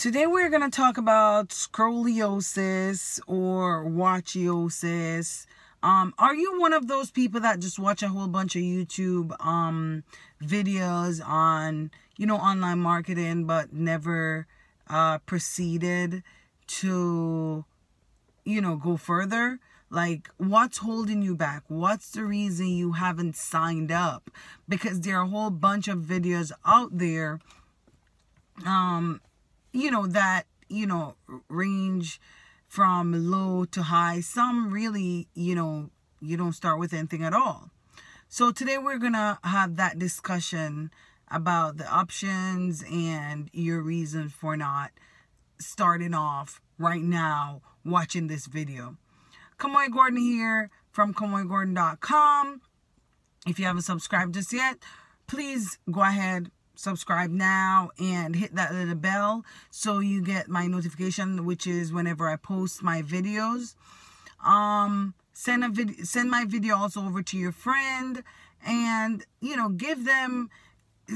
Today we're going to talk about scoliosis or watchiosis. Are you one of those people that just watch a whole bunch of YouTube videos on, online marketing, but never proceeded to, go further? Like, what's holding you back? What's the reason you haven't signed up? Because there are a whole bunch of videos out there, that, range from low to high. Some really, you don't start with anything at all. So today we're going to have that discussion about the options and your reasons for not starting off right now watching this video. Kamoy Gordon here from KamoyGordon.com. If you haven't subscribed just yet, please go ahead, subscribe now and hit that little bell so you get my notification, which is whenever I post my videos. Send my video also over to your friend, and give them,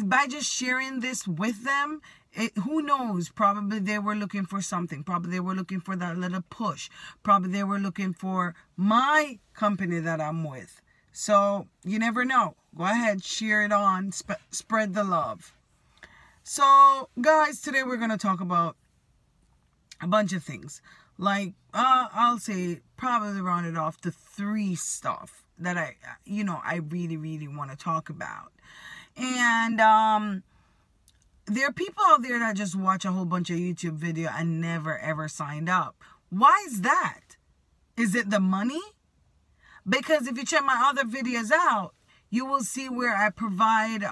by just sharing this with them, who knows, probably they were looking for something. Probably they were looking for that little push. Probably they were looking for my company that I'm with. So you never know. Go ahead, share it on, spread the love. So guys, today we're going to talk about a bunch of things. Like, I'll say probably round it off to 3 stuff that I really, really want to talk about. And there are people out there that just watch a whole bunch of YouTube video and never ever signed up. Why is that? Is it the money? Because if you check my other videos out, you will see where I provide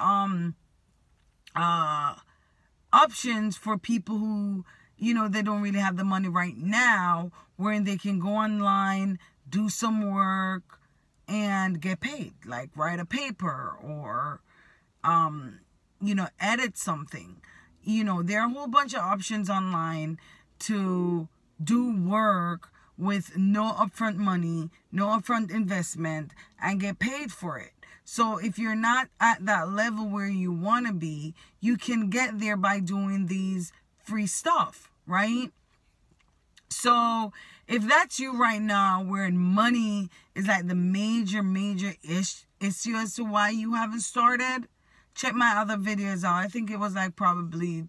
options for people who, they don't really have the money right now, wherein they can go online, do some work, and get paid. Like write a paper or, edit something. There are a whole bunch of options online to do work with no upfront money, no upfront investment, and get paid for it. So if you're not at that level where you want to be, you can get there by doing these free stuff, right? So if that's you right now, where money is like the major issue as to why you haven't started, check my other videos out. I think it was like probably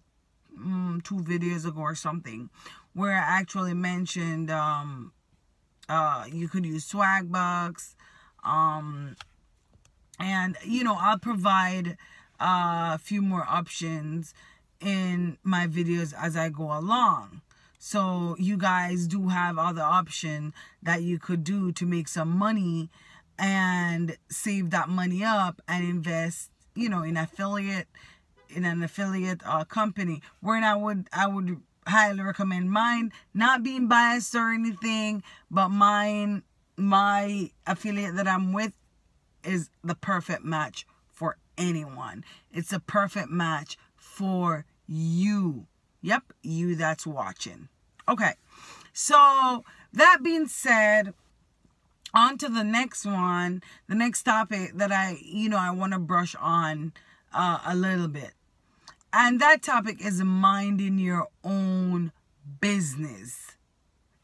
2 videos ago or something, where I actually mentioned you could use Swagbucks, and I'll provide a few more options in my videos as I go along. So you guys do have other options that you could do to make some money and save that money up and invest, in an affiliate company. Where I would highly recommend mine, not being biased or anything, but my affiliate that I'm with is the perfect match for anyone. It's a perfect match for you. Yep, you that's watching. Okay, so that being said, on to the next one, the next topic that I want to brush on a little bit. And that topic is minding your own business.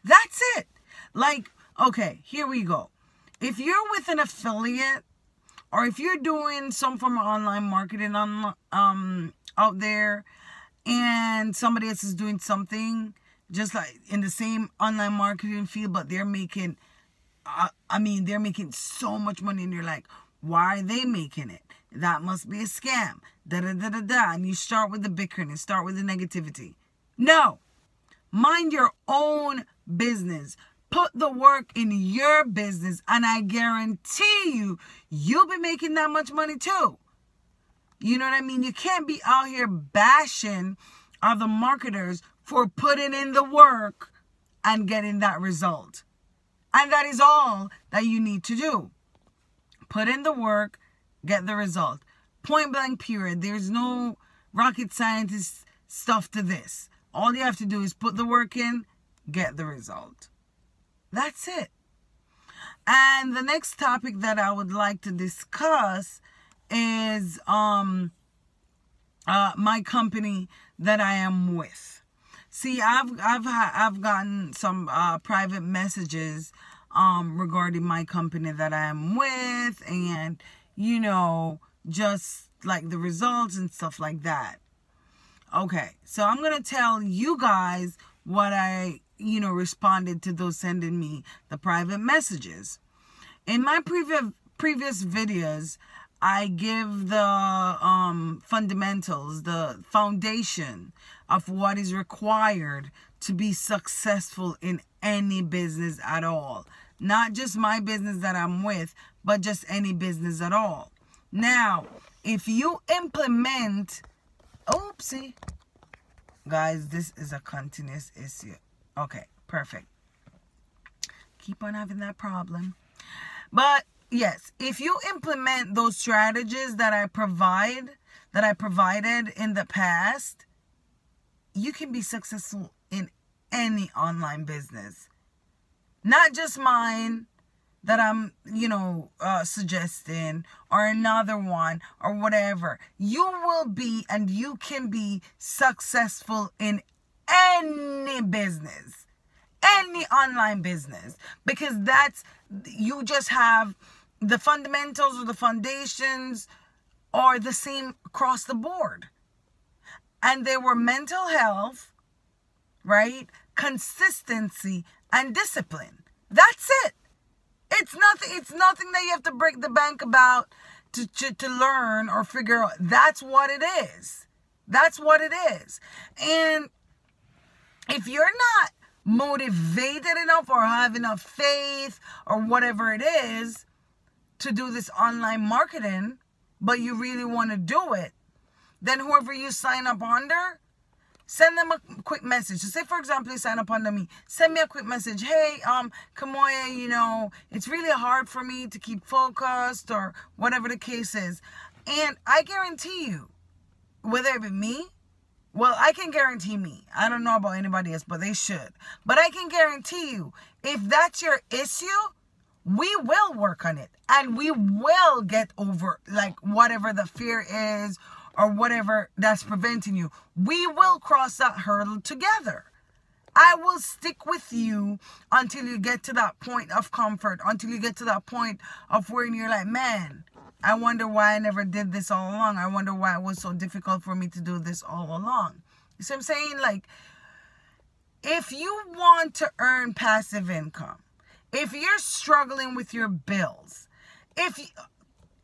That's it. Like, okay, here we go. If you're with an affiliate, or if you're doing some form of online marketing out there, and somebody else is doing something just like in the same online marketing field, but they're making, they're making so much money, and you're like, why are they making it? That must be a scam. And you start with the bickering and start with the negativity. No. Mind your own business. Put the work in your business, and I guarantee you'll be making that much money too. You know what I mean? You can't be out here bashing other marketers for putting in the work and getting that result. And that is all that you need to do. Put in the work, get the result. Point blank period. There's no rocket scientist stuff to this. All you have to do is put the work in, get the result. That's it. And the next topic that I would like to discuss is my company that I am with. See, I've gotten some private messages regarding my company that I am with, and you know, just like the results and stuff like that. Okay, so I'm gonna tell you guys what I, you know, responded to those sending me the private messages. In my previous videos, I give the fundamentals, the foundation of what is required to be successful in any business at all. Not just my business that I'm with, but just any business at all. Now, if you implement, oopsie, guys, this is a continuous issue. Okay, perfect. Keep on having that problem. But yes, if you implement those strategies that I provided in the past, you can be successful in any online business. Not just mine that I'm, you know, suggesting, or another one, or whatever. You will be, and you can be successful in any business, any online business, because that's, you just have the fundamentals or the foundations are the same across the board. And they were mental health, right? Consistency and discipline. That's it. It's nothing that you have to break the bank about to learn or figure out. That's what it is. That's what it is. And if you're not motivated enough or have enough faith or whatever it is to do this online marketing, but you really want to do it, then whoever you sign up under, send them a quick message. So say, for example, you sign up under me. Send me a quick message. Hey, Kamoya, you know, it's really hard for me to keep focused, or whatever the case is. And I guarantee you, whether it be me, well, I can guarantee me. I don't know about anybody else, but they should. But I can guarantee you, if that's your issue, we will work on it. And we will get over, like, whatever the fear is or whatever that's preventing you. We will cross that hurdle together. I will stick with you until you get to that point of comfort, until you get to that point of where you're like, man, I wonder why I never did this all along. I wonder why it was so difficult for me to do this all along. You see what I'm saying? Like, if you want to earn passive income, if you're struggling with your bills,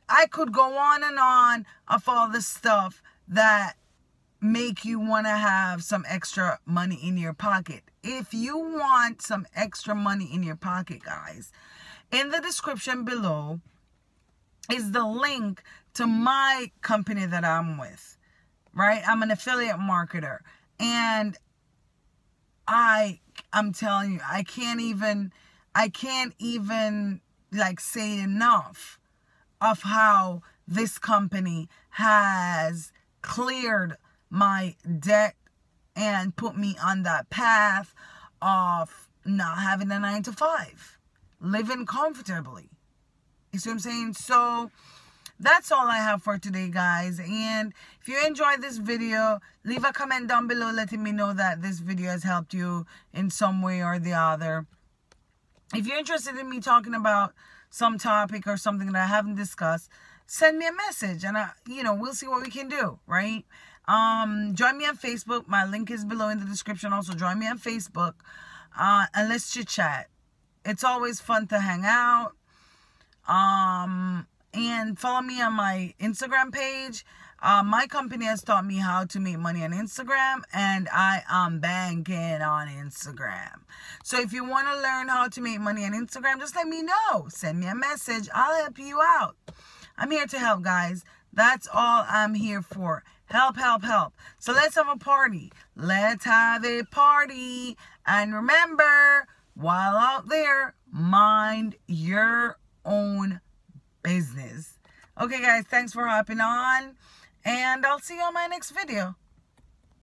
I could go on and on of all the stuff that make you want to have some extra money in your pocket. If you want some extra money in your pocket, guys, in the description below is the link to my company that I'm with, right? I'm an affiliate marketer, and I'm telling you, I can't even like say enough of how this company has cleared my debt and put me on that path of not having a 9-to-5, living comfortably. You see what I'm saying? So that's all I have for today, guys. And if you enjoyed this video, leave a comment down below letting me know that this video has helped you in some way or the other. If you're interested in me talking about some topic or something that I haven't discussed, send me a message, and we'll see what we can do, right? Join me on Facebook. My link is below in the description. Also, join me on Facebook, and let's chit chat. It's always fun to hang out. And follow me on my Instagram page. My company has taught me how to make money on Instagram, and I am banking on Instagram. So if you want to learn how to make money on Instagram, just let me know. Send me a message. I'll help you out. I'm here to help, guys. That's all I'm here for. Help, help, help. So let's have a party. Let's have a party. And remember, while out there, mind your own business. Okay, guys, thanks for hopping on, and I'll see you on my next video.